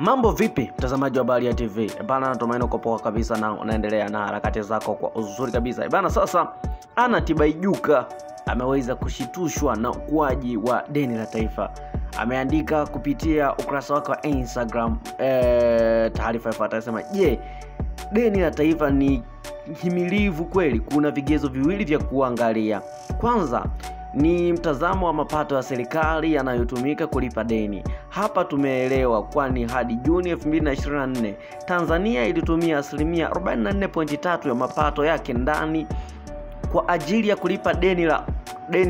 Mambo vipi mtazamaji wa Baharia TV? Bana, natumaini uko poa kabisa na unaendelea na harakati zako kwa uzuri kabisa. Bana, sasa Anna Tibaijuka ameweza kushitushwa na ukuaji wa deni la taifa. Ameandika kupitia ukurasa wake wa Instagram taarifa ifuatayo, sema je, deni la taifa ni himilivu kweli? Kuna vigezo viwili vya kuangalia. Kwanza ni mtazamo wa mapato ya serikali yanayotumika kulipa deni. Hapa tumeelewa, kwani hadi Juni 2024 Tanzania ilitumia 44.3% ya mapato yake ndani kwa ajili ya kulipa deni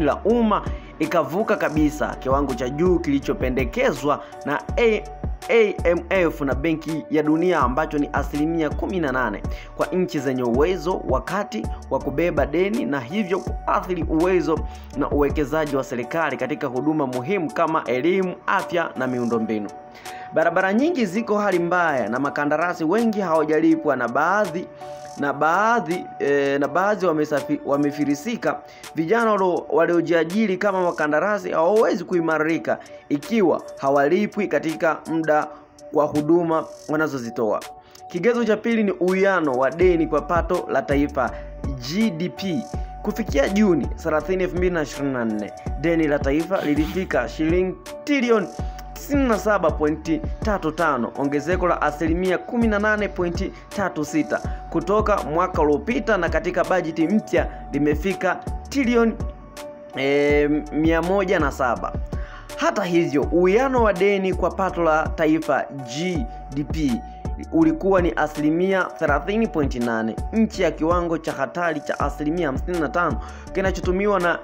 la umma, ikavuka kabisa kiwango cha juu kilichopendekezwa na IMF na Benki ya Dunia ambacho ni 18% kwa nchi zenye uwezo wakati wa kubeba deni, na hivyo kuathiri uwezo na uwekezaji wa serikali katika huduma muhimu kama elimu, afya na miundombinu. Barabara nyingi ziko hali mbaya na makandarasi wengi hawajalipwa, na baadhi wamefirisika. Vijana waliojiajiri kama makandarasi hawawezi kuimarika ikiwa hawalipwi katika muda kwa huduma wanazozitoa. Kigezo cha pili ni uwiano wa deni kwa pato la taifa GDP. Kufikia Juni 30, 2024, deni la taifa lilifika shilingi trilioni 97.35, ongezeko la 18.36 kutoka mwaka uliopita, na katika bajeti mpya limefika trilioni 107. Hata hivyo, uwiano wa deni kwa pato la taifa GDP ulikuwa ni 30.8, nchi ya kiwango cha hatari cha 55 kinachotumiwa na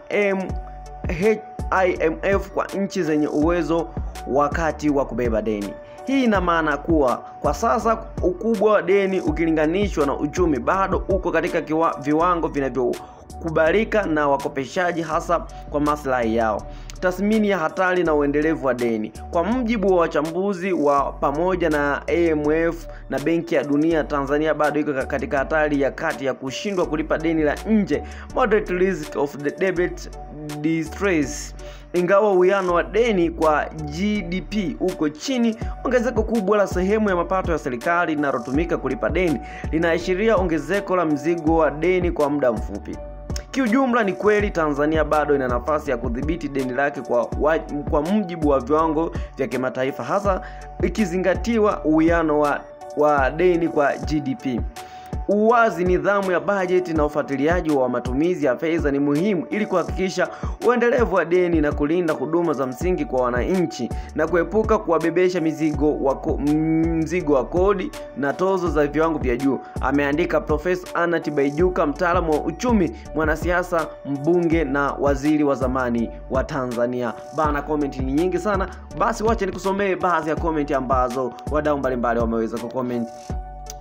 IMF kwa nchi zenye uwezo wakati wa kubeba deni. Hii ina maana kuwa kwa sasa ukubwa wa deni ukilinganishwa na uchumi bado uko katika viwango vinavyokubalika na wakopeshaji, hasa kwa maslahi yao. Tathmini ya hatari na uendelevu wa deni. Kwa mujibu wa wachambuzi wa pamoja na IMF na Benki ya Dunia, Tanzania bado iko katika hatari ya kati ya kushindwa kulipa deni la nje, moderate risk of the debt distress. Ingawa uwiano wa deni kwa GDP uko chini, ongezeko kubwa la sehemu ya mapato ya serikali linalotumika kulipa deni linaashiria ongezeko la mzigo wa deni kwa muda mfupi. Kiujumla, ni kweli Tanzania bado ina nafasi ya kudhibiti deni lake kwa mujibu wa viwango vya kimataifa, hasa ikizingatiwa uwiano wa deni kwa GDP. Uwazi, nidhamu ya bajeti na ufuatiliaji wa matumizi ya fedha ni muhimu ili kuhakikisha uendelevu wa deni na kulinda huduma za msingi kwa wananchi na kuepuka kuwabebesha mzigo wa kodi na tozo za viwango vya juu, ameandika Profesa Anna Tibaijuka, mtaalamu wa uchumi, mwanasiasa, mbunge na waziri wa zamani wa Tanzania. Bana, comment ni nyingi sana, basi wacha nikusomee baadhi ya comment ambazo wadau mbalimbali wameweza kucomment.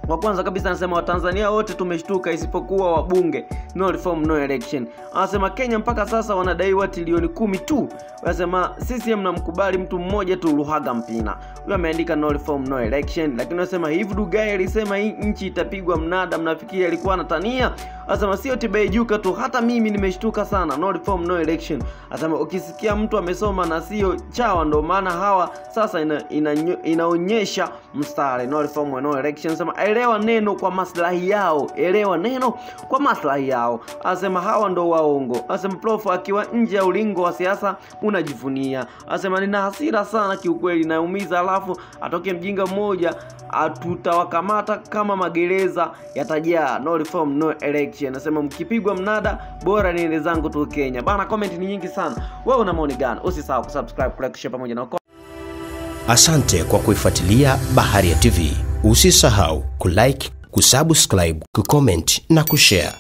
Wa kwanza kabisa anasema Watanzania wote tumeshtuka isipokuwa wabunge, no reform no election. Anasema Kenya mpaka sasa wanadaiwa trilioni 10 tu. Anasema CCM namkubali mtu mmoja tu, Luhaga Mpina. Huyo ameandika no reform no election. Lakini anasema hivi Dugai alisema hii nchi itapigwa mnada, mnafikiri alikuwa anatania? Anasema sio Tibaijuka tu, hata mimi nimeshtuka sana, no reform no election. Anasema ukisikia mtu amesoma na sio chawa, ndo maana hawa sasa inaonyesha mstari, no reform no election. Anasema elewa neno kwa maslahi yao, elewa neno kwa maslahi yao. Anasema hawa ndo waongo. Anasema Prof akiwa nje ya ulingo wa siasa unajivunia. Anasema nina hasira sana kiukweli, naumiza, alafu atoke mjinga mmoja tutawakamata kama magereza yatajaa, no reform no election. Anasema mkipigwa mnada bora niende zangu tu Kenya. Bana, comment ni nyingi sana. Wewe una maoni gani? Usisahau kusubscribe, kulike, share pamoja na Asante kwa kuifuatilia Baharia TV. Usisahau kulike, kusubscribe, kucomment na kushare.